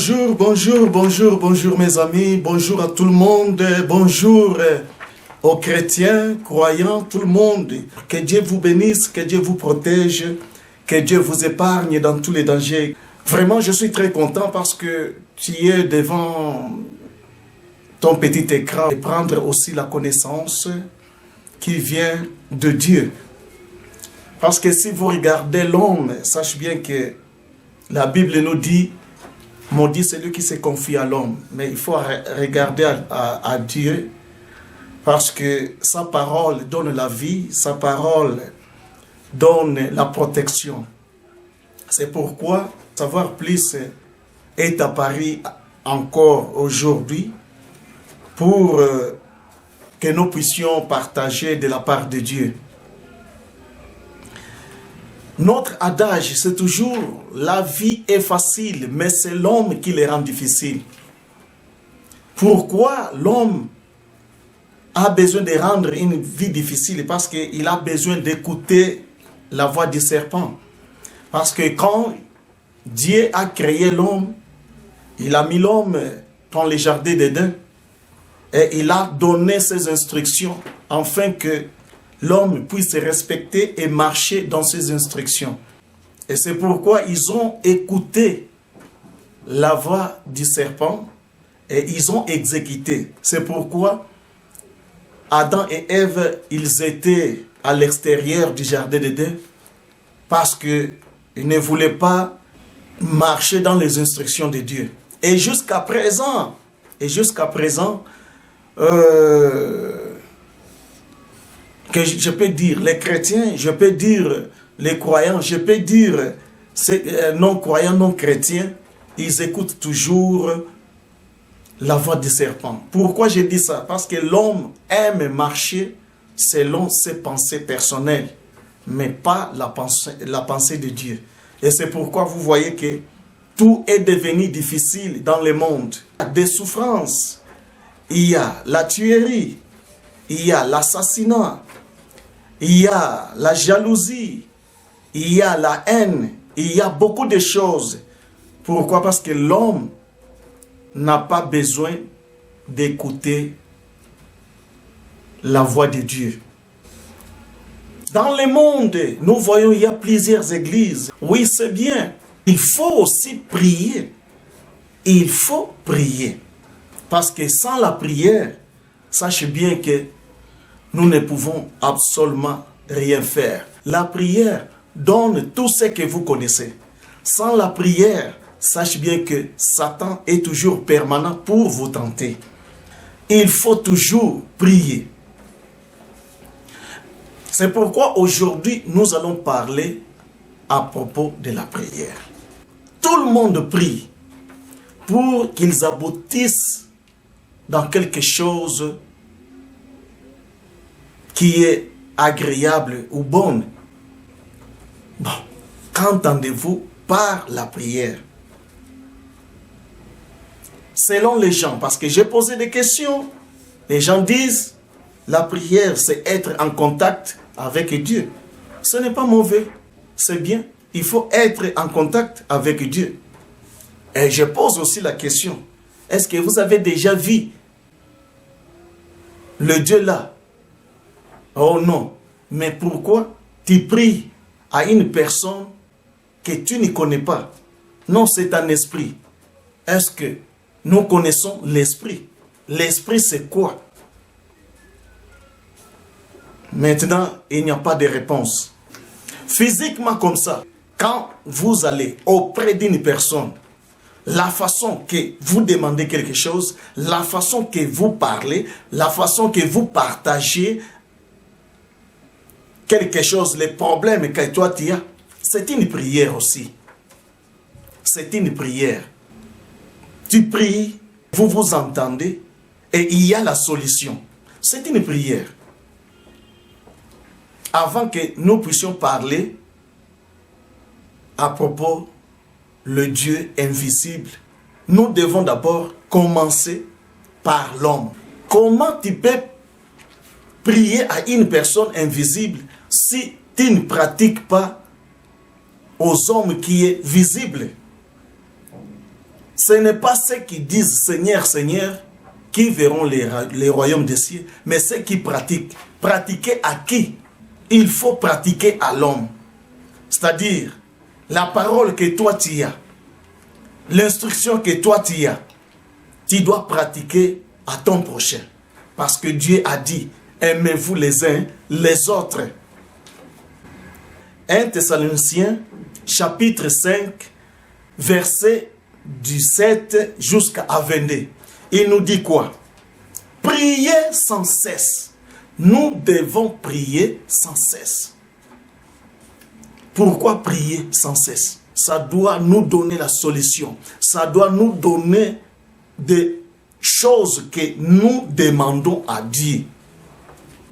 Bonjour mes amis, bonjour à tout le monde, bonjour aux chrétiens, croyants, tout le monde. Que Dieu vous bénisse, que Dieu vous protège, que Dieu vous épargne dans tous les dangers. Vraiment, je suis très content parce que tu es devant ton petit écran et prendre aussi la connaissance qui vient de Dieu. Parce que si vous regardez l'homme, sache bien que la Bible nous dit maudit celui qui se confie à l'homme. Mais il faut regarder à Dieu parce que sa parole donne la vie, sa parole donne la protection. C'est pourquoi Savoir Plus est à Paris encore aujourd'hui pour que nous puissions partager de la part de Dieu. Notre adage, c'est toujours la vie est facile, mais c'est l'homme qui les rend difficiles. Pourquoi l'homme a besoin de rendre une vie difficile? Parce qu'il a besoin d'écouter la voix du serpent. Parce que quand Dieu a créé l'homme, il a mis l'homme dans le jardin d'Éden et il a donné ses instructions afin que l'homme puisse respecter et marcher dans ses instructions. Et c'est pourquoi ils ont écouté la voix du serpent et ils ont exécuté. C'est pourquoi Adam et Ève, ils étaient à l'extérieur du jardin d'Éden parce qu'ils ne voulaient pas marcher dans les instructions de Dieu. Et jusqu'à présent, que je peux dire les chrétiens, je peux dire les croyants, je peux dire non-croyants, non-chrétiens, ils écoutent toujours la voix du serpent. Pourquoi je dis ça? Parce que l'homme aime marcher selon ses pensées personnelles, mais pas la pensée de Dieu. Et c'est pourquoi vous voyez que tout est devenu difficile dans le monde. Il y a des souffrances, il y a la tuerie, il y a l'assassinat, il y a la jalousie, il y a la haine, il y a beaucoup de choses. Pourquoi? Parce que l'homme n'a pas besoin d'écouter la voix de Dieu. Dans le monde, nous voyons il y a plusieurs églises. Oui, c'est bien. Il faut aussi prier. Il faut prier. Parce que sans la prière, sachez bien que nous ne pouvons absolument rien faire. La prière donne tout ce que vous connaissez. Sans la prière, sachez bien que Satan est toujours permanent pour vous tenter. Il faut toujours prier. C'est pourquoi aujourd'hui, nous allons parler à propos de la prière. Tout le monde prie pour qu'ils aboutissent dans quelque chose qui est agréable ou bonne. Bon, qu'entendez-vous par la prière? Selon les gens, parce que j'ai posé des questions, les gens disent la prière c'est être en contact avec Dieu. Ce n'est pas mauvais, c'est bien. Il faut être en contact avec Dieu. Et je pose aussi la question, est-ce que vous avez déjà vu le Dieu là? Oh non, mais pourquoi tu pries à une personne que tu ne connais pas? Non, c'est un esprit. Est-ce que nous connaissons l'esprit? L'esprit c'est quoi? Maintenant, il n'y a pas de réponse. Physiquement comme ça, quand vous allez auprès d'une personne, la façon que vous demandez quelque chose, la façon que vous parlez, la façon que vous partagez quelque chose, les problèmes que toi tu as, c'est une prière aussi. C'est une prière. Tu pries, vous vous entendez et il y a la solution. C'est une prière. Avant que nous puissions parler à propos le Dieu invisible, nous devons d'abord commencer par l'homme. Comment tu peux prier à une personne invisible si tu ne pratiques pas aux hommes qui est visible? Ce n'est pas ceux qui disent Seigneur, Seigneur, qui verront les royaumes des cieux, mais ceux qui pratiquent. Pratiquer à qui? Il faut pratiquer à l'homme. C'est-à-dire, la parole que toi tu as, l'instruction que toi tu as, tu dois pratiquer à ton prochain. Parce que Dieu a dit, aimez-vous les uns les autres. 1 Thessaloniciens, chapitre 5, verset du 7 jusqu'à 22. Il nous dit quoi? Priez sans cesse. Nous devons prier sans cesse. Pourquoi prier sans cesse? Ça doit nous donner la solution. Ça doit nous donner des choses que nous demandons à Dieu.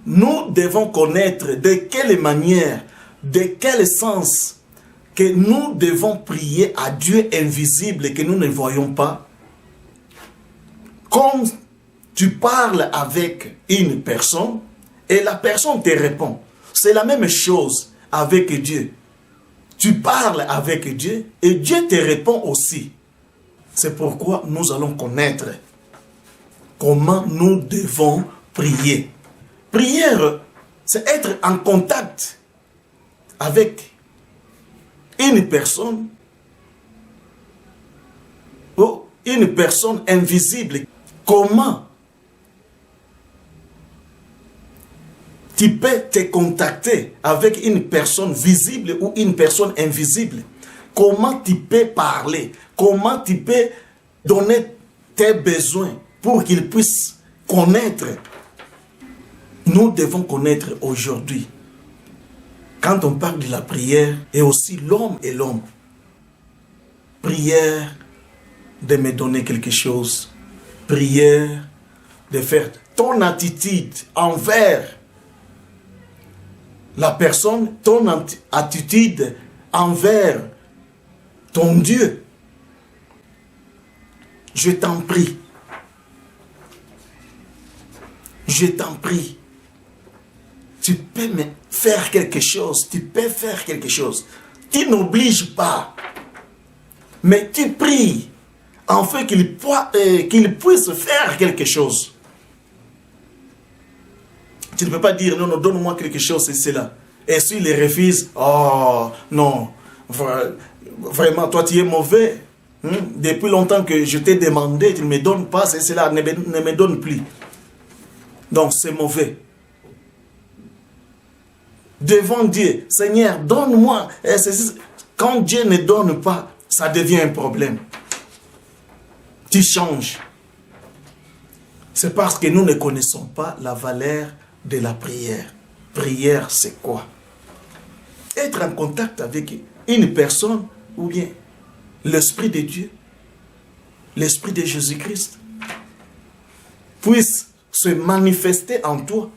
Nous devons connaître de quelle manière, de quel sens que nous devons prier à Dieu invisible que nous ne voyons pas. Comme tu parles avec une personne et la personne te répond. C'est la même chose avec Dieu. Tu parles avec Dieu et Dieu te répond aussi. C'est pourquoi nous allons connaître comment nous devons prier. Prière, c'est être en contact avec une personne ou une personne invisible. Comment tu peux te contacter avec une personne visible ou une personne invisible? Comment tu peux parler? Comment tu peux donner tes besoins pour qu'ils puissent connaître? Nous devons connaître aujourd'hui. Quand on parle de la prière, et aussi l'homme et l'homme. Prière de me donner quelque chose. Prière de faire ton attitude envers la personne, ton attitude envers ton Dieu. Je t'en prie. Je t'en prie. Tu peux me faire quelque chose. Tu peux faire quelque chose. Tu n'obliges pas. Mais tu pries afin qu'il puisse faire quelque chose. Tu ne peux pas dire, non, non, donne-moi quelque chose, c'est cela. Et s'il les refuse, oh, non, vraiment, toi, tu es mauvais. Depuis longtemps que je t'ai demandé, tu ne me donnes pas, c'est cela, ne me donne plus. Donc, c'est mauvais. Devant Dieu, Seigneur, donne-moi. Quand Dieu ne donne pas, ça devient un problème. Tu changes. C'est parce que nous ne connaissons pas la valeur de la prière. Prière, c'est quoi? Être en contact avec une personne ou bien l'Esprit de Dieu, l'Esprit de Jésus-Christ, puisse se manifester en toi.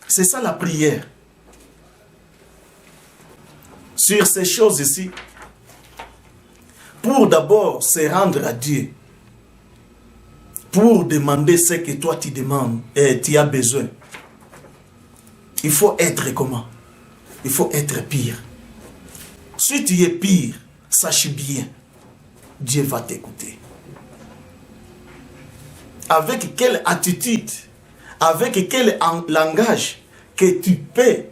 C'est ça la prière. Sur ces choses ici, pour d'abord se rendre à Dieu, pour demander ce que toi tu demandes et tu as besoin, il faut être comment? Il faut être pire. Si tu es pire, sache bien, Dieu va t'écouter. Avec quelle attitude, avec quel langage que tu peux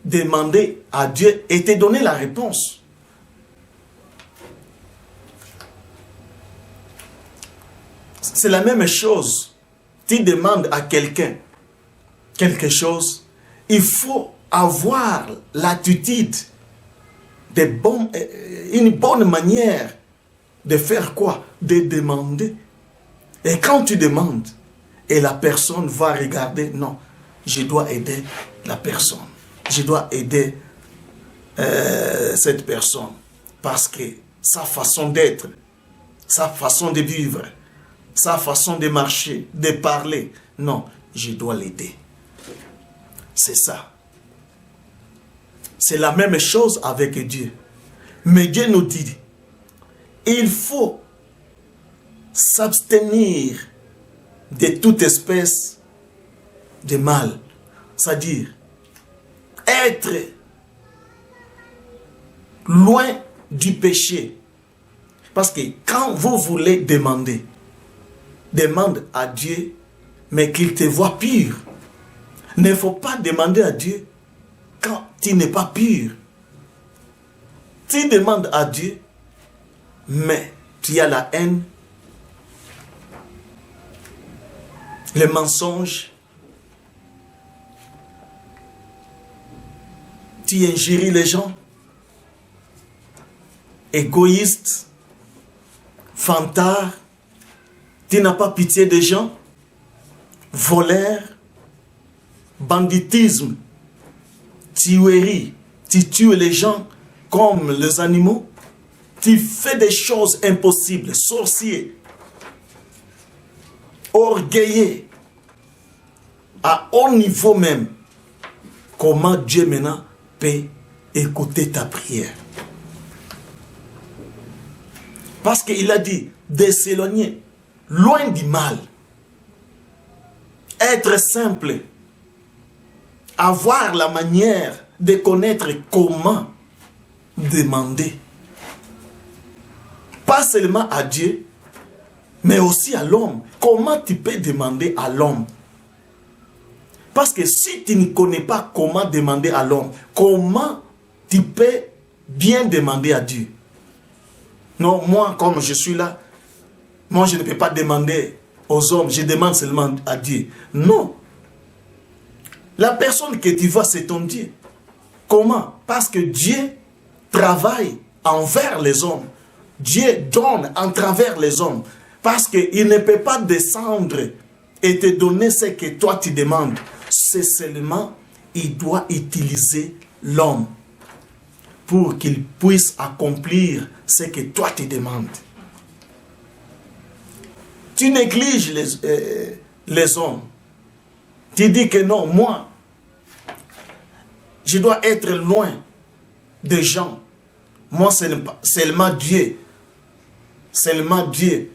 demander à Dieu et te donner la réponse. C'est la même chose. Tu demandes à quelqu'un quelque chose, il faut avoir l'attitude, une bonne manière de faire quoi? De demander. Et quand tu demandes, et la personne va regarder, non, je dois aider la personne. Je dois aider cette personne. Parce que sa façon d'être, sa façon de vivre, sa façon de marcher, de parler, non, je dois l'aider. C'est ça. C'est la même chose avec Dieu. Mais Dieu nous dit, il faut s'abstenir de toute espèce de mal. C'est-à-dire, être loin du péché. Parce que quand vous voulez demander, demande à Dieu, mais qu'il te voie pur. Il ne faut pas demander à Dieu quand tu n'es pas pur. Tu demandes à Dieu, mais tu as la haine, les mensonges, tu injures les gens, égoïste, fantard, tu n'as pas pitié des gens, voleur, banditisme, tuerie, tu tues les gens comme les animaux, tu fais des choses impossibles, sorcier, orgueilleux, à haut niveau même. Comment Dieu maintenant peut écouter ta prière? Parce qu'il a dit de s'éloigner loin du mal, être simple, avoir la manière de connaître comment demander. Pas seulement à Dieu, mais aussi à l'homme. Comment tu peux demander à l'homme? Parce que si tu ne connais pas comment demander à l'homme, comment tu peux bien demander à Dieu? Non, moi, comme je suis là, moi, je ne peux pas demander aux hommes, je demande seulement à Dieu. Non. La personne que tu vois, c'est ton Dieu. Comment? Parce que Dieu travaille envers les hommes. Dieu donne en travers les hommes. Parce qu'il ne peut pas descendre et te donner ce que toi tu demandes. C'est seulement, il doit utiliser l'homme pour qu'il puisse accomplir ce que toi tu demandes. Tu négliges les hommes. Tu dis que non, moi, je dois être loin des gens. Moi, seulement Dieu. Seulement Dieu.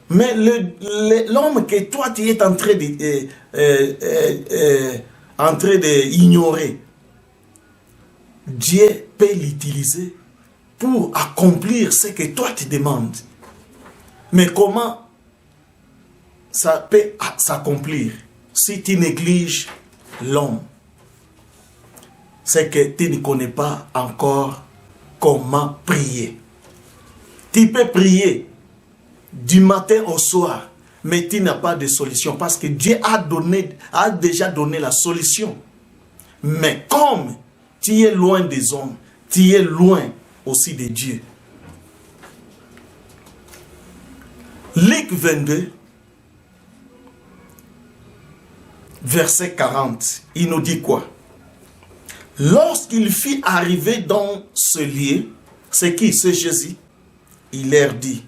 Mais l'homme que toi, tu es en train d'ignorer, Dieu peut l'utiliser pour accomplir ce que toi, tu demandes. Mais comment ça peut s'accomplir si tu négliges l'homme? C'est que tu ne connais pas encore comment prier. Tu peux prier du matin au soir, mais tu n'as pas de solution parce que Dieu a déjà donné la solution. Mais comme tu es loin des hommes, tu es loin aussi de Dieu. Luc 22, verset 40, il nous dit quoi? Lorsqu'il fit arriver dans ce lieu, c'est qui? C'est Jésus. Il leur dit,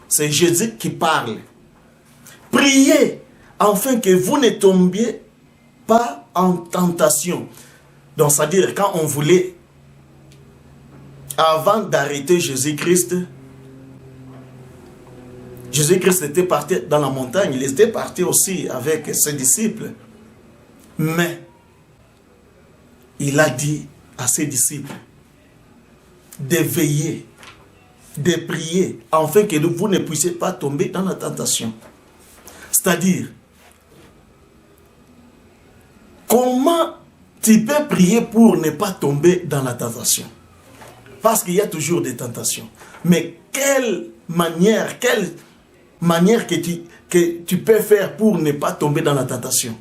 c'est Jésus qui parle. Priez afin que vous ne tombiez pas en tentation. Donc, c'est-à-dire, quand on voulait, avant d'arrêter Jésus-Christ, Jésus-Christ était parti dans la montagne, il était parti aussi avec ses disciples. Mais, il a dit à ses disciples de veiller, de prier, afin que vous ne puissiez pas tomber dans la tentation. C'est-à-dire, comment tu peux prier pour ne pas tomber dans la tentation? Parce qu'il y a toujours des tentations. Mais quelle manière que tu peux faire pour ne pas tomber dans la tentation?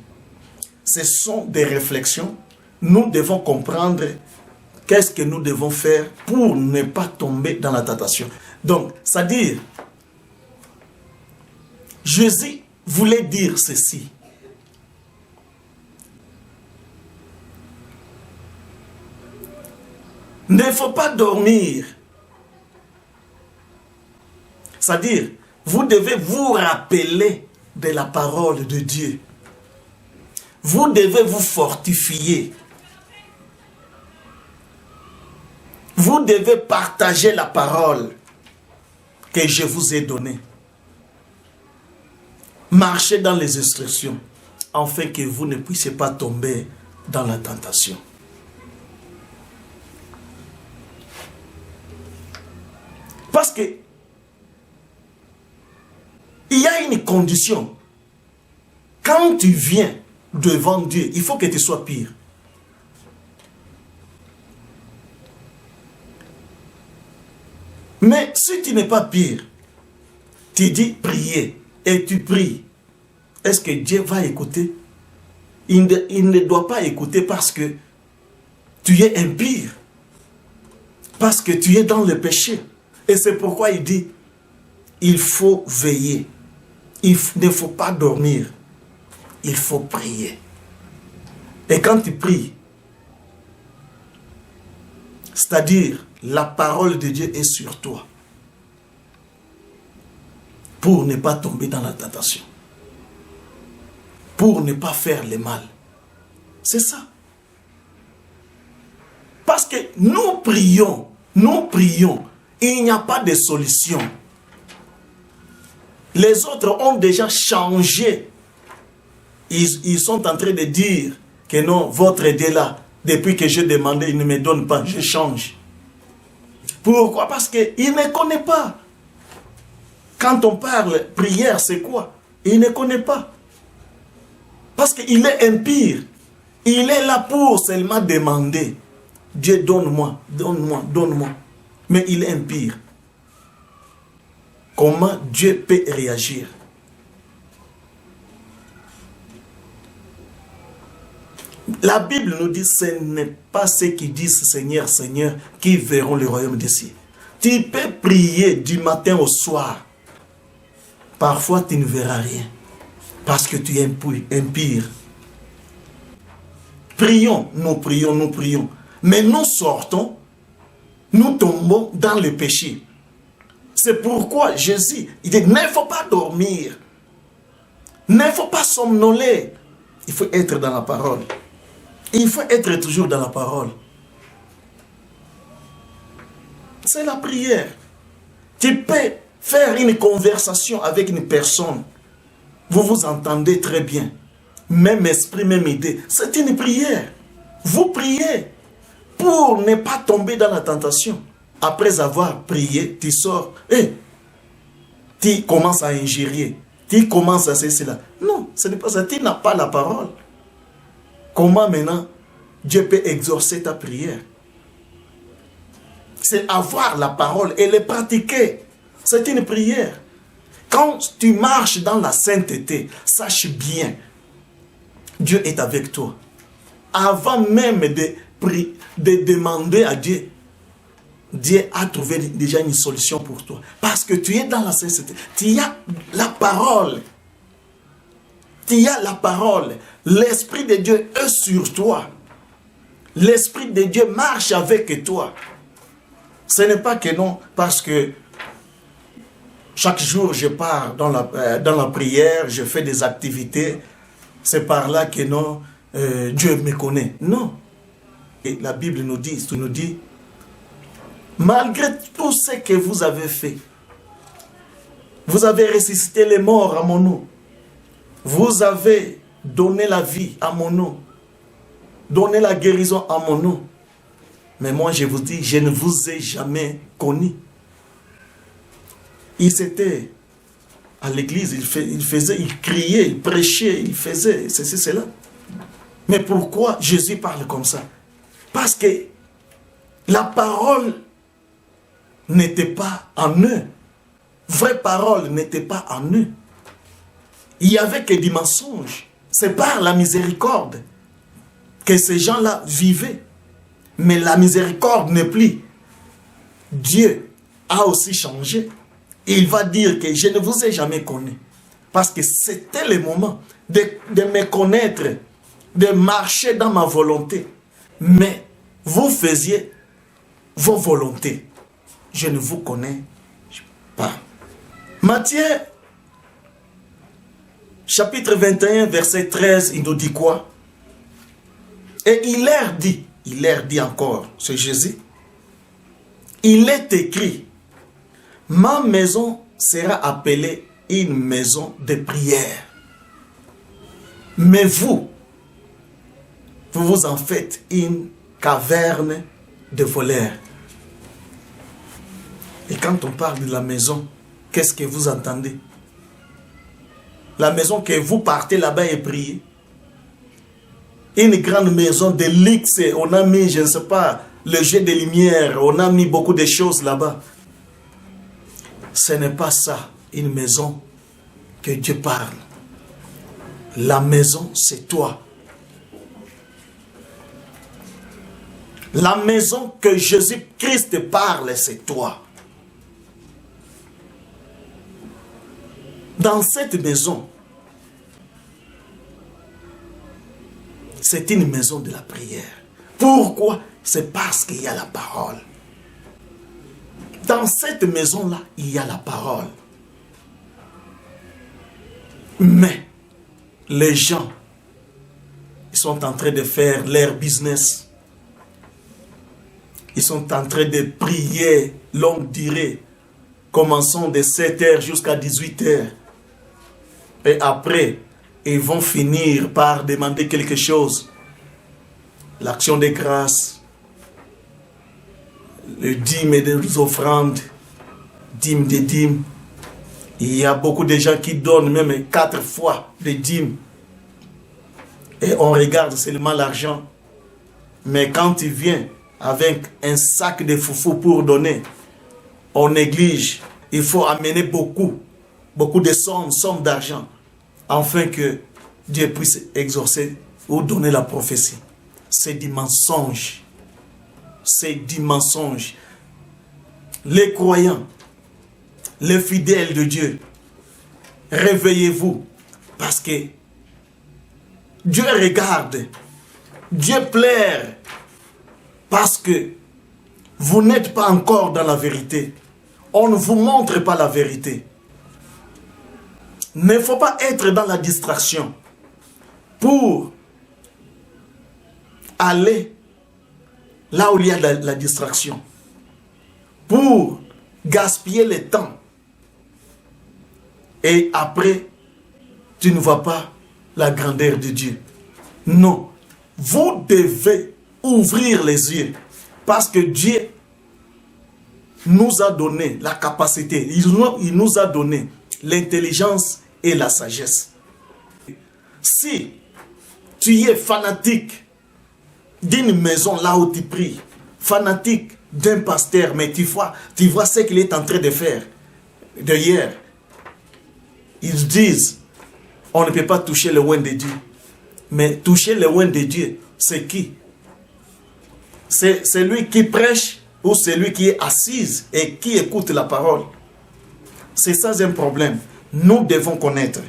Ce sont des réflexions. Nous devons comprendre qu'est-ce que nous devons faire pour ne pas tomber dans la tentation. Donc, c'est-à-dire, Jésus voulait dire ceci. Ne faut pas dormir. C'est-à-dire, vous devez vous rappeler de la parole de Dieu. Vous devez vous fortifier. Vous devez partager la parole que je vous ai donnée. Marchez dans les instructions, afin que vous ne puissiez pas tomber dans la tentation. Parce que condition. Quand tu viens devant Dieu, il faut que tu sois pire. Mais si tu n'es pas pire, tu dis prier et tu pries. Est-ce que Dieu va écouter? Il ne doit pas écouter parce que tu es impur. Parce que tu es dans le péché. Et c'est pourquoi il dit, il faut veiller. Il ne faut pas dormir. Il faut prier. Et quand tu pries, c'est-à-dire la parole de Dieu est sur toi pour ne pas tomber dans la tentation, pour ne pas faire le mal. C'est ça. Parce que nous prions, il n'y a pas de solution. Les autres ont déjà changé. Ils sont en train de dire que non, votre aide est là. Depuis que je demandais, il ne me donne pas, je change. Pourquoi? Parce qu'il ne connaît pas. Quand on parle prière, c'est quoi? Il ne connaît pas. Parce qu'il est impur. Il est là pour seulement demander. Dieu, donne-moi, donne-moi, donne-moi. Mais il est impur. Comment Dieu peut réagir? La Bible nous dit, ce n'est pas ceux qui disent Seigneur, Seigneur, qui verront le royaume des cieux. Tu peux prier du matin au soir. Parfois, tu ne verras rien. Parce que tu es impur. Prions, nous prions, nous prions. Mais nous sortons, nous tombons dans le péché. C'est pourquoi Jésus, il dit, il ne faut pas dormir. Il ne faut pas somnoler. Il faut être dans la parole. Il faut être toujours dans la parole. C'est la prière. Tu peux faire une conversation avec une personne. Vous vous entendez très bien. Même esprit, même idée. C'est une prière. Vous priez pour ne pas tomber dans la tentation. Après avoir prié, tu sors. Et tu commences à ingérer. Tu commences à faire cela. Non, ce n'est pas ça. Tu n'as pas la parole. Comment maintenant Dieu peut exaucer ta prière? C'est avoir la parole et les pratiquer. C'est une prière. Quand tu marches dans la sainteté, sache bien, Dieu est avec toi. Avant même de demander à Dieu, Dieu a trouvé déjà une solution pour toi. Parce que tu es dans la sainteté. Tu as la parole. Tu as la parole. L'Esprit de Dieu est sur toi. L'Esprit de Dieu marche avec toi. Ce n'est pas que non, parce que chaque jour je pars dans la prière, je fais des activités. C'est par là que non, Dieu me connaît. Non. Et la Bible nous dit, malgré tout ce que vous avez fait, vous avez ressuscité les morts à mon nom. Vous avez donné la vie à mon nom. Donné la guérison à mon nom. Mais moi je vous dis, je ne vous ai jamais connu. Il s'était à l'église, il criait, il prêchait, il faisait ceci, cela. Mais pourquoi Jésus parle comme ça? Parce que la parole n'était pas en eux. Vraie parole n'était pas en eux. Il y avait que des mensonges. C'est par la miséricorde que ces gens-là vivaient. Mais la miséricorde n'est plus. Dieu a aussi changé. Il va dire que je ne vous ai jamais connu. Parce que c'était le moment de me connaître, de marcher dans ma volonté. Mais vous faisiez vos volontés. Je ne vous connais pas. Matthieu, chapitre 21, verset 13, il nous dit quoi? Et il leur dit encore, c'est Jésus, il est écrit, ma maison sera appelée une maison de prière. Mais vous en faites une caverne de voleurs. Et quand on parle de la maison, qu'est-ce que vous entendez? La maison que vous partez là-bas et priez. Une grande maison de luxe, on a mis, je ne sais pas, le jet de lumière, on a mis beaucoup de choses là-bas. Ce n'est pas ça, une maison que Dieu parle. La maison, c'est toi. La maison que Jésus-Christ parle, c'est toi. Dans cette maison, c'est une maison de la prière. Pourquoi? C'est parce qu'il y a la parole. Dans cette maison-là, il y a la parole. Mais les gens, ils sont en train de faire leur business. Ils sont en train de prier longue durée. Commençons de 7h jusqu'à 18h. Et après, ils vont finir par demander quelque chose. L'action de grâce, le dîme et les offrandes, dîme des dîmes. Il y a beaucoup de gens qui donnent même 4 fois des dîmes. Et on regarde seulement l'argent. Mais quand il vient avec un sac de foufou pour donner, on néglige. Il faut amener beaucoup de sommes d'argent, afin que Dieu puisse exaucer ou donner la prophétie. C'est du mensonge. C'est du mensonge. Les croyants, les fidèles de Dieu, réveillez-vous, parce que Dieu regarde, Dieu plaire, parce que vous n'êtes pas encore dans la vérité. On ne vous montre pas la vérité. Il ne faut pas être dans la distraction pour aller là où il y a la distraction, pour gaspiller le temps. Et après, tu ne vois pas la grandeur de Dieu. Non, vous devez ouvrir les yeux, parce que Dieu nous a donné la capacité, il nous a donné l'intelligence et la sagesse. Si tu es fanatique d'une maison là où tu pries, fanatique d'un pasteur, mais tu vois ce qu'il est en train de faire. D'ailleurs, ils disent, on ne peut pas toucher le oint de Dieu. Mais toucher le oint de Dieu, c'est qui? C'est celui qui prêche ou celui qui est assis et qui écoute la parole. C'est ça un problème. Nous devons connaître.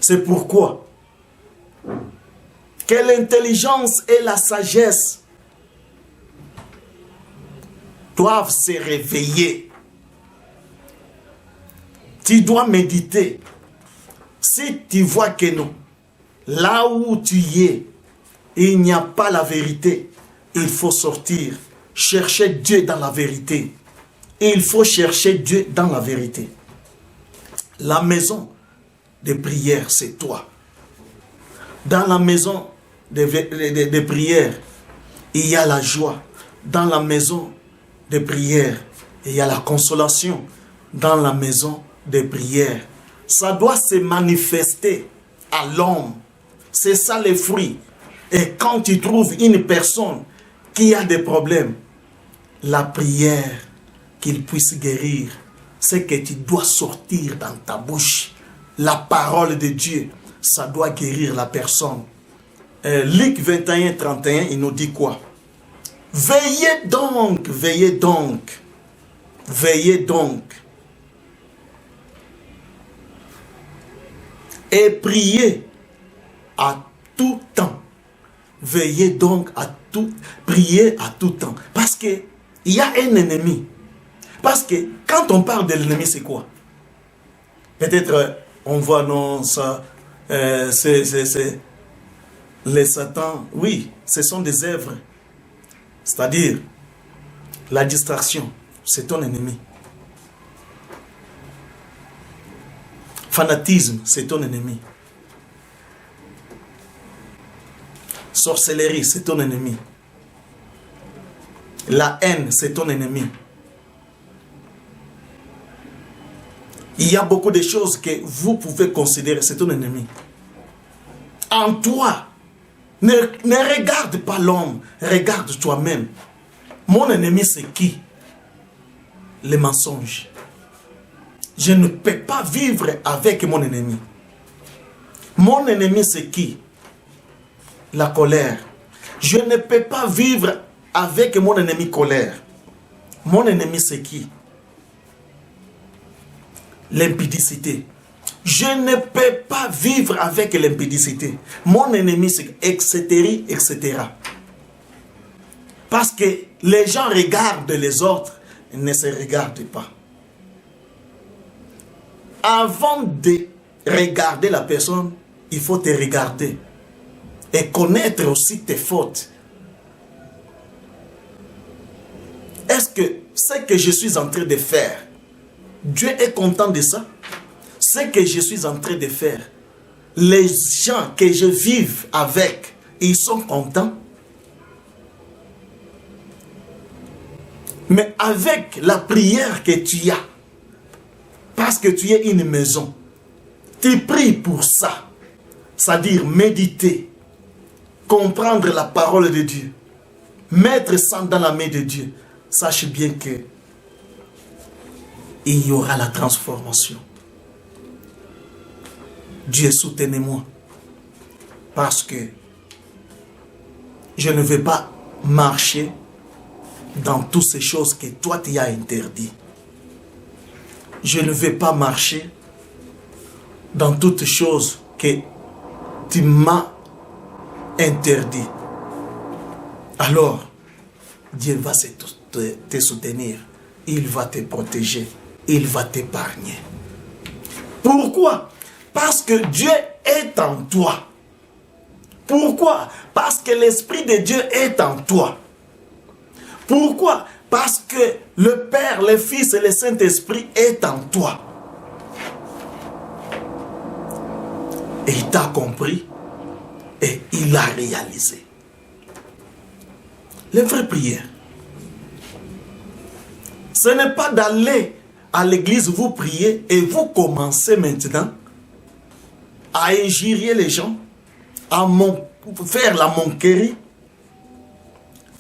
C'est pourquoi que l'intelligence et la sagesse doivent se réveiller. Tu dois méditer. Si tu vois que non, là où tu es, il n'y a pas la vérité, il faut sortir, chercher Dieu dans la vérité. Il faut chercher Dieu dans la vérité. La maison de prière, c'est toi. Dans la maison de prière, il y a la joie. Dans la maison de prière, il y a la consolation. Dans la maison de prière, ça doit se manifester à l'homme. C'est ça les fruits. Et quand tu trouves une personne qui a des problèmes, la prière qu'il puisse guérir, c'est que tu dois sortir dans ta bouche la parole de Dieu. Ça doit guérir la personne. Luc 21, 31, il nous dit quoi? Veillez donc, veillez donc, veillez donc. Et priez à tout temps. Veillez donc à tout, priez à tout temps. Parce que il y a un ennemi. Parce que quand on parle de l'ennemi, c'est quoi? Peut-être on voit non ça, c'est les Satan. Oui, ce sont des œuvres. C'est-à-dire la distraction, c'est ton ennemi. Fanatisme, c'est ton ennemi. Sorcellerie, c'est ton ennemi. La haine, c'est ton ennemi. Il y a beaucoup de choses que vous pouvez considérer, c'est ton ennemi. En toi, ne regarde pas l'homme, regarde toi-même. Mon ennemi, c'est qui? Les mensonges. Je ne peux pas vivre avec mon ennemi. Mon ennemi, c'est qui? La colère. Je ne peux pas vivre avec mon ennemi colère. Mon ennemi, c'est qui? L'impudicité. Je ne peux pas vivre avec l'impudicité. Mon ennemi, c'est etc., etc. Parce que les gens regardent les autres, ils ne se regardent pas. Avant de regarder la personne, il faut te regarder et connaître aussi tes fautes. Est-ce que ce que je suis en train de faire, Dieu est content de ça? Ce que je suis en train de faire, les gens que je vive avec, ils sont contents? Mais avec la prière que tu as, parce que tu es une maison, tu pries pour ça, c'est-à-dire méditer, comprendre la parole de Dieu, mettre ça dans la main de Dieu. Sache bien que il y aura la transformation. Dieu, soutenez-moi, parce que je ne vais pas marcher dans toutes ces choses que toi tu as interdit. Je ne vais pas marcher dans toutes choses que tu m'as interdit. Alors, Dieu va te soutenir. Il va te protéger. Il va t'épargner. Pourquoi? Parce que Dieu est en toi. Pourquoi? Parce que l'Esprit de Dieu est en toi. Pourquoi? Parce que le Père, le Fils et le Saint-Esprit est en toi. Et il t'a compris et il a réalisé. Les vraies prières, ce n'est pas d'aller à l'église vous prier et vous commencez maintenant à injurier les gens, à faire la moquerie,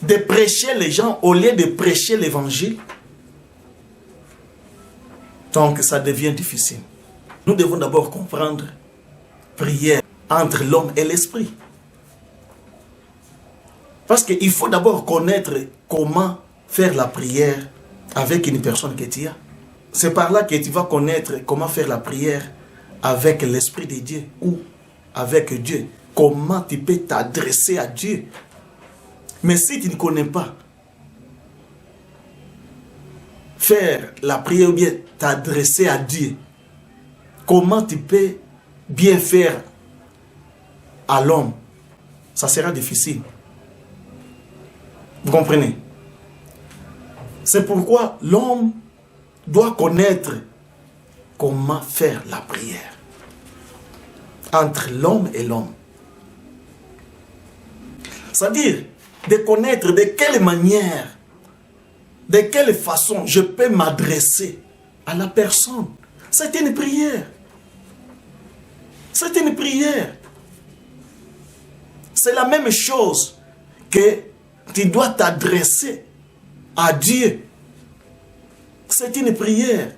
de prêcher les gens au lieu de prêcher l'évangile. Donc ça devient difficile. Nous devons d'abord comprendre prière entre l'homme et l'esprit. Parce qu'il faut d'abord connaître comment faire la prière avec une personne que tu as. C'est par là que tu vas connaître comment faire la prière avec l'Esprit de Dieu ou avec Dieu. Comment tu peux t'adresser à Dieu. Mais si tu ne connais pas faire la prière ou bien t'adresser à Dieu, comment tu peux bien faire à l'homme? Ça sera difficile. Vous comprenez? C'est pourquoi l'homme doit connaître comment faire la prière entre l'homme et l'homme. C'est-à-dire de connaître de quelle manière, de quelle façon je peux m'adresser à la personne. C'est une prière. C'est une prière. C'est la même chose que tu dois t'adresser à Dieu. C'est une prière.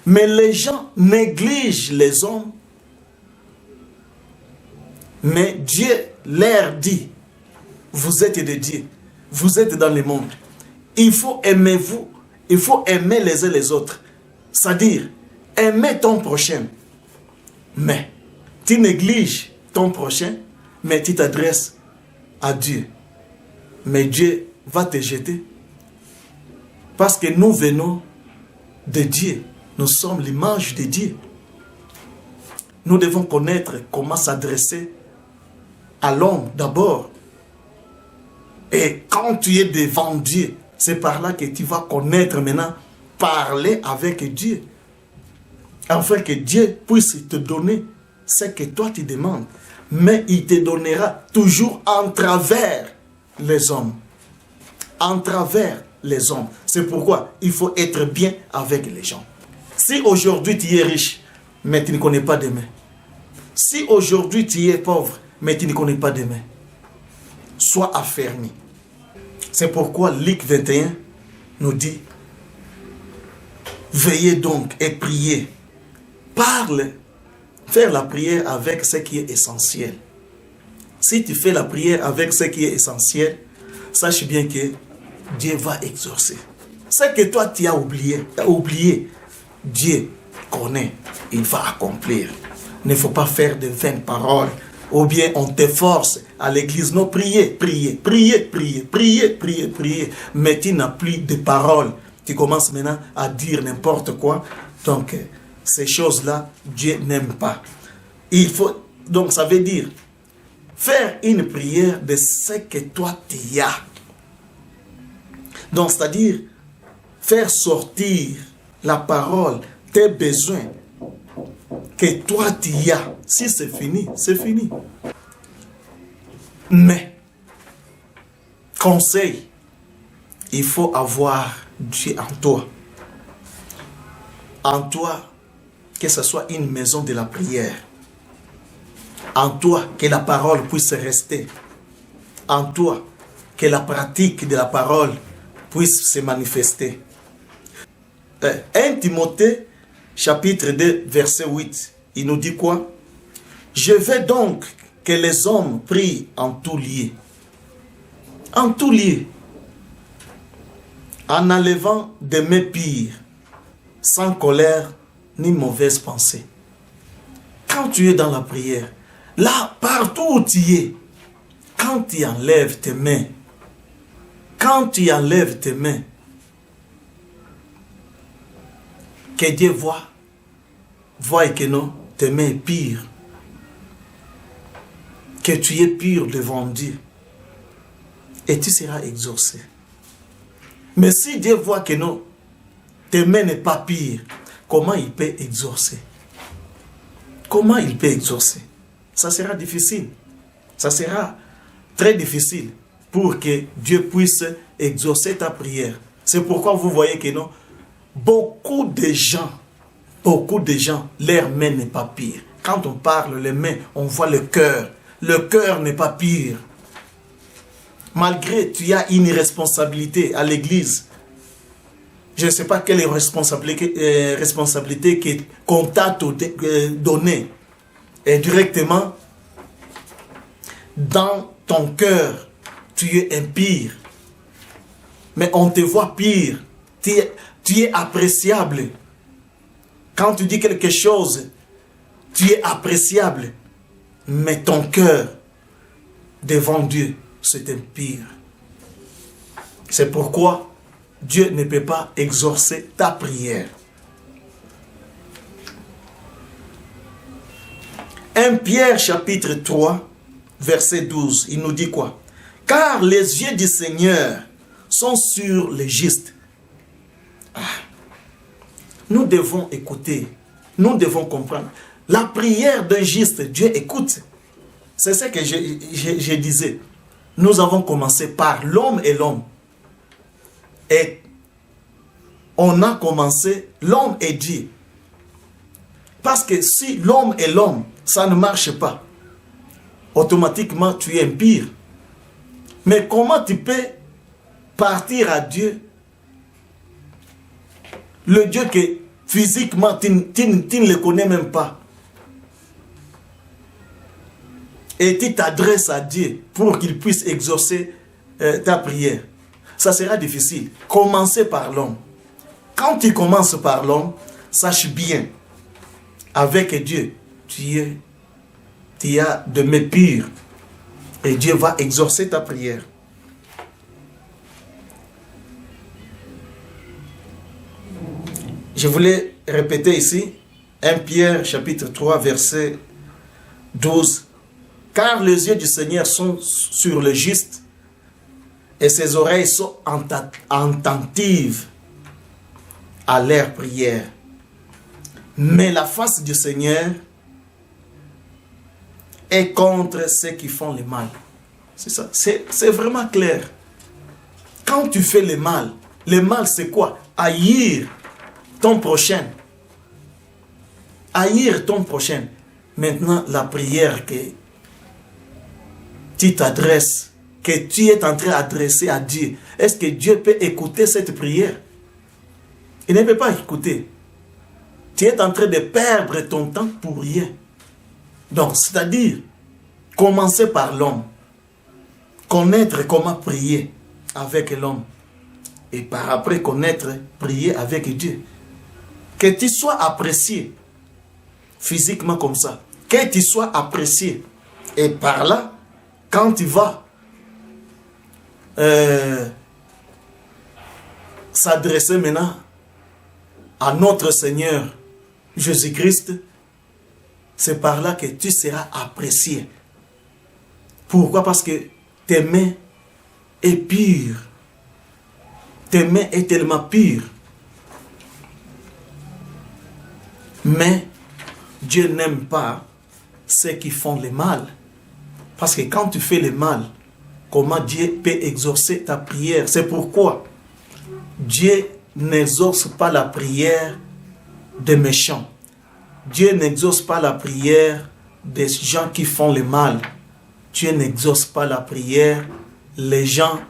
Mais les gens négligent les hommes. Mais Dieu leur dit, vous êtes de Dieu, vous êtes dans le monde. Il faut aimer vous, il faut aimer les uns les autres. C'est-à-dire, aimer ton prochain. Mais tu négliges ton prochain, mais tu t'adresses à Dieu. Mais Dieu va te jeter. Parce que nous venons de Dieu. Nous sommes l'image de Dieu. Nous devons connaître comment s'adresser à l'homme d'abord. Et quand tu es devant Dieu, c'est par là que tu vas connaître maintenant, parler avec Dieu. Afin que Dieu puisse te donner ce que toi tu demandes. Mais il te donnera toujours en travers les hommes. En travers les hommes. C'est pourquoi il faut être bien avec les gens. Si aujourd'hui tu es riche, mais tu ne connais pas demain. Si aujourd'hui tu es pauvre, mais tu ne connais pas demain. Sois affermi. C'est pourquoi Luc 21 nous dit, veillez donc et priez. Parle, faire la prière avec ce qui est essentiel. Si tu fais la prière avec ce qui est essentiel, sache bien que Dieu va exaucer. Ce que toi tu as oublié, Dieu connaît, il va accomplir. Il ne faut pas faire de vaines paroles. Ou bien on te force à l'église. Non, priez. Mais tu n'as plus de paroles. Tu commences maintenant à dire n'importe quoi. Donc, ces choses-là, Dieu n'aime pas. Il faut, donc ça veut dire, faire une prière de ce que toi tu as. Donc, c'est-à-dire, faire sortir la parole, tes besoins, que toi tu as. Si c'est fini, c'est fini. Mais, conseil, il faut avoir Dieu en toi. En toi, que ce soit une maison de la prière. En toi, que la parole puisse rester. En toi, que la pratique de la parole puisse se manifester. 1 Timothée, chapitre 2, verset 8, il nous dit quoi? Je veux donc que les hommes prient en tout lieu. En tout lieu. En enlevant des mains pires, sans colère ni mauvaise pensée. Quand tu es dans la prière, là, partout où tu es, quand tu enlèves tes mains, que Dieu voit que non, tes mains sont pires, que tu es pur devant Dieu, et tu seras exaucé. Mais si Dieu voit que non, tes mains n'est pas pire, comment il peut exaucer? Comment il peut exaucer? Ça sera difficile. Ça sera très difficile pour que Dieu puisse exaucer ta prière. C'est pourquoi vous voyez que non, beaucoup de gens, leurs mains n'est pas pire. Quand on parle les mains, on voit le cœur. Le cœur n'est pas pire. Malgré tu as une responsabilité à l'église. Je ne sais pas quelle responsabilité qu'on t'a donnée. Et directement, dans ton cœur, tu es impire. Mais on te voit pire. Tu es appréciable. Quand tu dis quelque chose, tu es appréciable. Mais ton cœur, devant Dieu, c'est impire. C'est pourquoi Dieu ne peut pas exaucer ta prière. 1 Pierre chapitre 3, verset 12, il nous dit quoi? Car les yeux du Seigneur sont sur les justes. Nous devons écouter, nous devons comprendre. La prière d'un juste, Dieu écoute. C'est ce que je disais. Nous avons commencé par l'homme et l'homme. Et on a commencé l'homme et Dieu. Parce que si l'homme et l'homme, ça ne marche pas, automatiquement tu es impire. Mais comment tu peux partir à Dieu, le Dieu que physiquement tu ne le connais même pas, et tu t'adresses à Dieu pour qu'il puisse exaucer ta prière? Ça sera difficile. Commencez par l'homme. Quand tu commences par l'homme, sache bien, avec Dieu, tu as de mes pires. Et Dieu va exaucer ta prière. Je voulais répéter ici, 1 Pierre chapitre 3, verset 12. Car les yeux du Seigneur sont sur le juste et ses oreilles sont attentives à leurs prières. Mais la face du Seigneur est contre ceux qui font le mal. C'est ça, c'est vraiment clair. Quand tu fais le mal c'est quoi? Haïr ton prochain. haïr ton prochain. Maintenant, la prière que tu t'adresses, que tu es en train d'adresser à Dieu, est-ce que Dieu peut écouter cette prière? Il ne peut pas écouter. Tu es en train de perdre ton temps pour rien. Donc, c'est-à-dire, commencer par l'homme. Connaître comment prier avec l'homme. Et par après, connaître, prier avec Dieu. Que tu sois apprécié physiquement comme ça. Que tu sois apprécié. Et par là, quand tu vas s'adresser maintenant à notre Seigneur Jésus-Christ, c'est par là que tu seras apprécié. Pourquoi? Parce que tes mains est pure. Tes mains est tellement pure. Mais Dieu n'aime pas ceux qui font le mal. Parce que quand tu fais le mal, comment Dieu peut exaucer ta prière? C'est pourquoi Dieu n'exauce pas la prière des méchants. Dieu n'exauce pas la prière des gens qui font le mal. Dieu n'exauce pas la prière les gens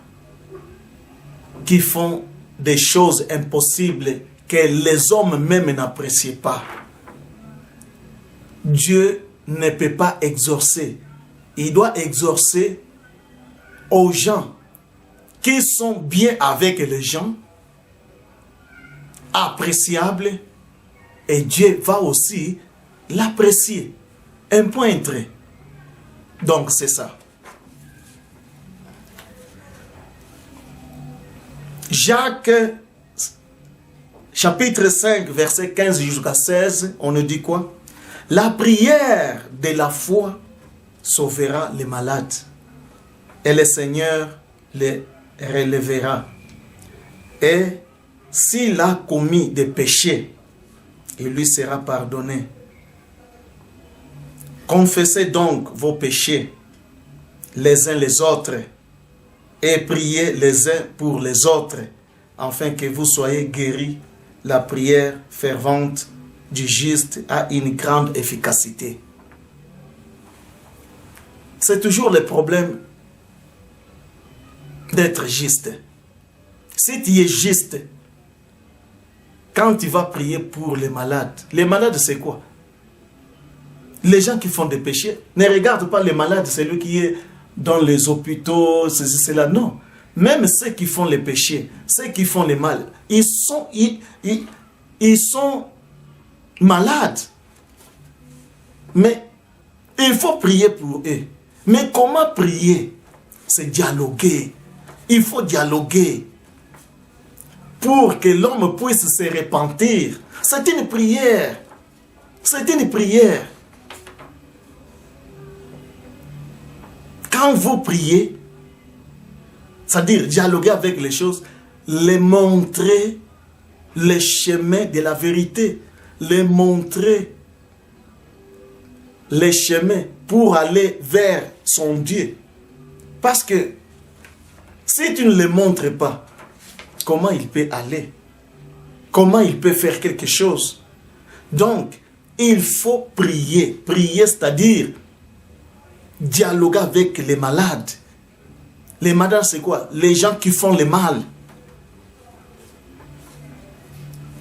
qui font des choses impossibles que les hommes même n'apprécient pas. Dieu ne peut pas exaucer. Il doit exaucer aux gens qui sont bien avec les gens, appréciables, et Dieu va aussi l'apprécier. Un point trait. Donc c'est ça. Jacques, chapitre 5, verset 15 jusqu'à 16, on nous dit quoi? La prière de la foi sauvera les malades, et le Seigneur les relèvera. Et s'il a commis des péchés, il lui sera pardonné. Confessez donc vos péchés les uns les autres et priez les uns pour les autres, afin que vous soyez guéris. La prière fervente du juste a une grande efficacité. C'est toujours le problème d'être juste. Si tu es juste, quand tu vas prier pour les malades c'est quoi? Les gens qui font des péchés, ne regardent pas les malades, celui qui est dans les hôpitaux, ceci, cela, non. Même ceux qui font les péchés, ceux qui font le mal, ils sont malades. Mais il faut prier pour eux. Mais comment prier? C'est dialoguer. Il faut dialoguer pour que l'homme puisse se repentir. C'est une prière. C'est une prière. Quand vous priez, c'est-à-dire dialoguer avec les choses, les montrer les chemins de la vérité, les montrer les chemins pour aller vers son Dieu. Parce que si tu ne le montres pas, comment il peut aller? Comment il peut faire quelque chose? Donc, il faut prier. Prier, c'est-à-dire dialoguer avec les malades. Les malades, c'est quoi? Les gens qui font le mal.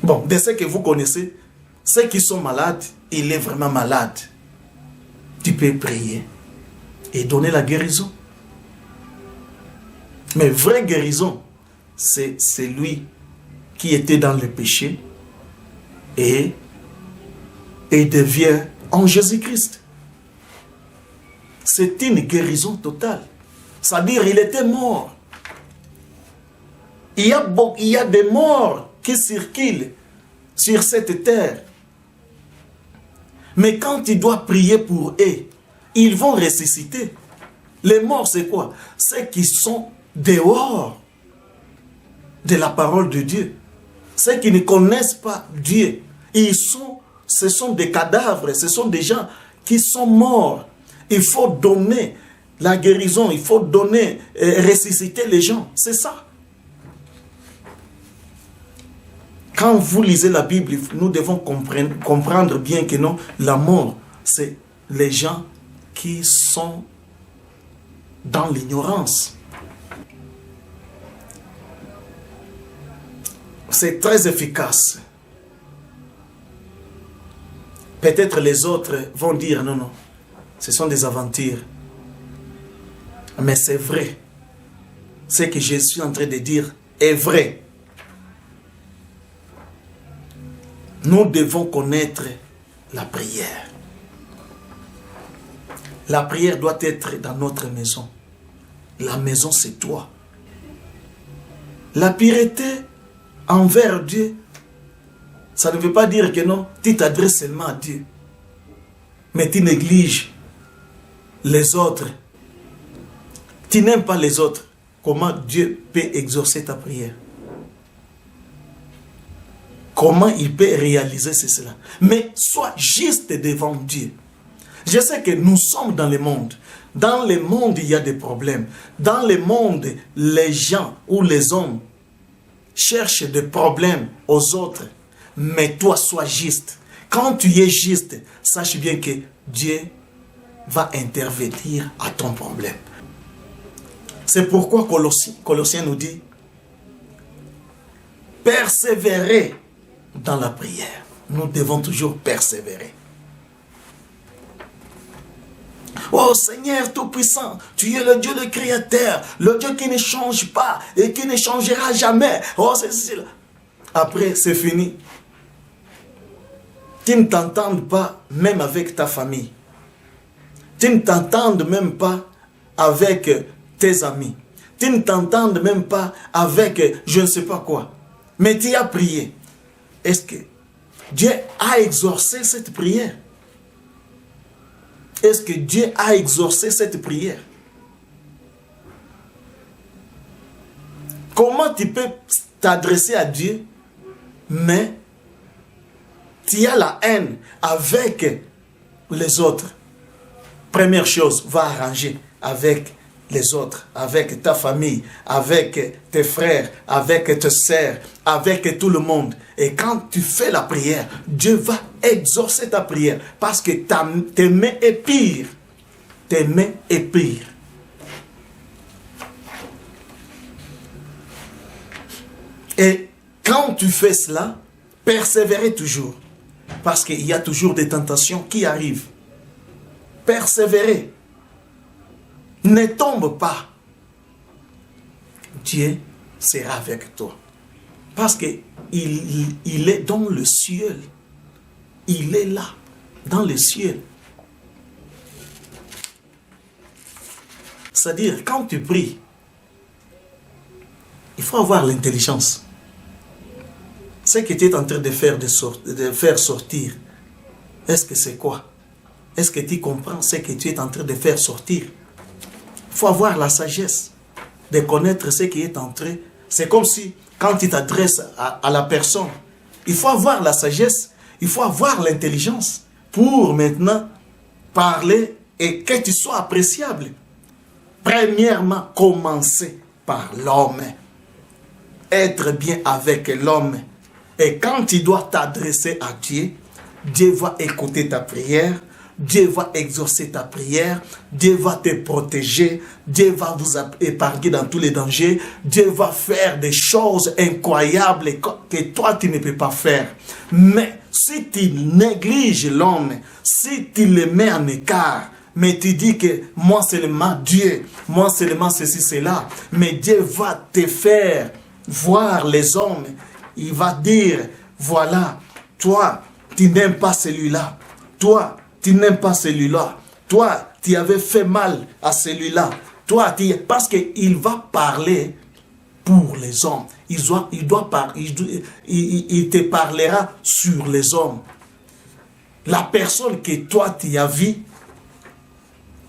Bon, de ceux que vous connaissez, ceux qui sont malades, il est vraiment malade. Tu peux prier et donner la guérison. Mais vraie guérison, c'est celui qui était dans le péché et devient en Jésus-Christ. C'est une guérison totale. C'est-à-dire, il était mort. Il y a des morts qui circulent sur cette terre. Mais quand tu dois prier pour eux, ils vont ressusciter. Les morts, c'est quoi? Ceux qui sont dehors de la parole de Dieu. Ceux qui ne connaissent pas Dieu. Ce sont des cadavres, ce sont des gens qui sont morts. Il faut donner la guérison, il faut donner, ressusciter les gens. C'est ça. quand vous lisez la Bible, nous devons comprendre bien que non, la mort, c'est les gens qui sont dans l'ignorance. C'est très efficace. Peut-être les autres vont dire non, non, ce sont des aventures. Mais c'est vrai. Ce que je suis en train de dire est vrai. Nous devons connaître la prière. La prière doit être dans notre maison. La maison, c'est toi. La piété envers Dieu, ça ne veut pas dire que non, tu t'adresses seulement à Dieu. Mais tu négliges les autres. Tu n'aimes pas les autres. Comment Dieu peut exaucer ta prière? Comment il peut réaliser cela? Mais sois juste devant Dieu. Je sais que nous sommes dans le monde. Dans le monde, il y a des problèmes. Dans le monde, les gens ou les hommes cherchent des problèmes aux autres. Mais toi, sois juste. Quand tu es juste, sache bien que Dieu va intervenir à ton problème. C'est pourquoi Colossiens nous dit, persévérer dans la prière. Nous devons toujours persévérer. Oh Seigneur Tout-Puissant, tu es le Dieu le Créateur, le Dieu qui ne change pas et qui ne changera jamais. Oh, c'est cela. Après, c'est fini. Tu ne t'entends pas même avec ta famille. Tu ne t'entends même pas avec tes amis. Tu ne t'entends même pas avec je ne sais pas quoi. Mais tu as prié. Est-ce que Dieu a exaucé cette prière? Est-ce que Dieu a exaucé cette prière? Comment tu peux t'adresser à Dieu, mais tu as la haine avec les autres? Première chose, va arranger avec les autres, avec ta famille, avec tes frères, avec tes sœurs, avec tout le monde. Et quand tu fais la prière, Dieu va exaucer ta prière parce que tes mains est pire. Tes mains est pire. Et quand tu fais cela, persévérez toujours. Parce qu'il y a toujours des tentations qui arrivent. Persévérez. Ne tombe pas. Dieu sera avec toi. Parce qu'il est dans le ciel. Il est là, dans le ciel. C'est-à-dire, quand tu pries, il faut avoir l'intelligence. Ce que tu es en train de faire sortir, est-ce que c'est quoi? Est-ce que tu comprends ce que tu es en train de faire sortir? Il faut avoir la sagesse de connaître ce qui est entré. C'est comme si, quand tu t'adresses à la personne, il faut avoir la sagesse, il faut avoir l'intelligence pour maintenant parler et que tu sois appréciable. Premièrement, commencer par l'homme. Être bien avec l'homme. Et quand tu dois t'adresser à Dieu, Dieu va écouter ta prière. Dieu va exaucer ta prière, Dieu va te protéger, Dieu va vous épargner dans tous les dangers, Dieu va faire des choses incroyables que toi tu ne peux pas faire. Mais si tu négliges l'homme, si tu le mets en écart, mais tu dis que moi seulement Dieu, moi seulement ceci, cela, mais Dieu va te faire voir les hommes, il va dire, voilà, toi tu n'aimes pas celui-là, toi tu n'aimes pas celui-là. Toi, tu avais fait mal à celui-là. Toi, parce qu'il va parler pour les hommes. Il te parlera sur les hommes. La personne que toi, tu as vue,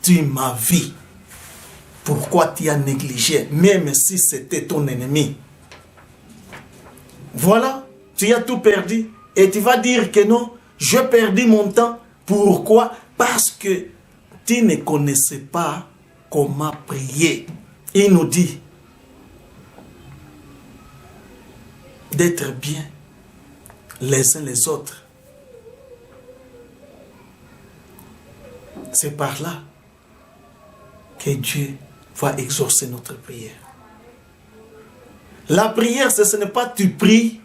tu m'as vu. Pourquoi tu as négligé, même si c'était ton ennemi? Voilà, tu as tout perdu. Et tu vas dire que non, je perdu mon temps. Pourquoi? Parce que tu ne connaissais pas comment prier. Il nous dit d'être bien les uns les autres. C'est par là que Dieu va exaucer notre prière. La prière, ce n'est pas tu pries,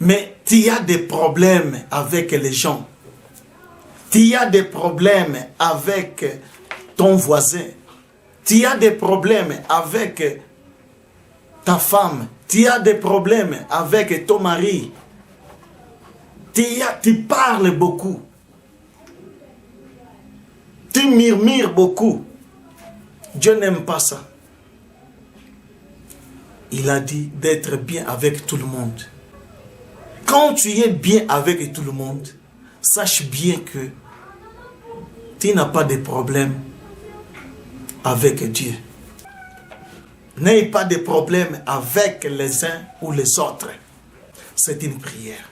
mais tu as des problèmes avec les gens. Tu as des problèmes avec ton voisin. Tu as des problèmes avec ta femme. Tu as des problèmes avec ton mari. Tu parles beaucoup. Tu murmures beaucoup. Dieu n'aime pas ça. Il a dit d'être bien avec tout le monde. Quand tu es bien avec tout le monde, sache bien que tu n'as pas de problème avec Dieu. N'ayez pas de problème avec les uns ou les autres. C'est une prière.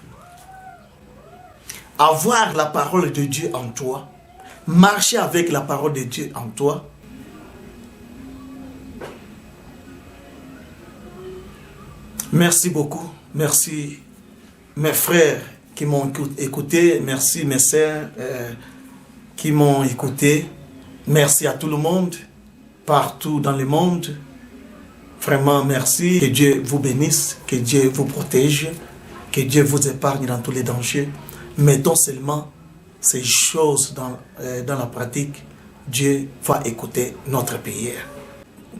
Avoir la parole de Dieu en toi, marcher avec la parole de Dieu en toi, merci beaucoup. Merci mes frères qui m'ont écouté. Merci mes sœurs qui m'ont écouté. Merci à tout le monde, partout dans le monde. Vraiment merci. Que Dieu vous bénisse, que Dieu vous protège, que Dieu vous épargne dans tous les dangers. Mettons seulement ces choses dans la pratique. Dieu va écouter notre prière.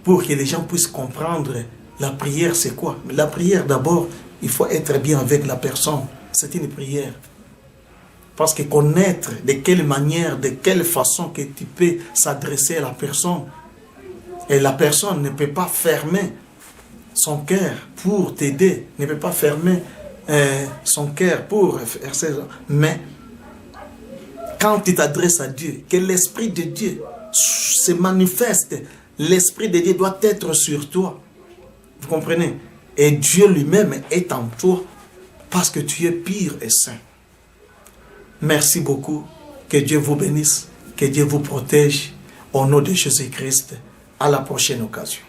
Pour que les gens puissent comprendre la prière, c'est quoi? La prière, d'abord, il faut être bien avec la personne. C'est une prière. Parce que connaître de quelle manière, de quelle façon que tu peux s'adresser à la personne. Et la personne ne peut pas fermer son cœur pour t'aider. Ne peut pas fermer son cœur pour faire ça. Mais quand tu t'adresses à Dieu, que l'Esprit de Dieu se manifeste, l'Esprit de Dieu doit être sur toi. Vous comprenez? Et Dieu lui-même est en toi parce que tu es pur et saint. Merci beaucoup. Que Dieu vous bénisse. Que Dieu vous protège. Au nom de Jésus-Christ. À la prochaine occasion.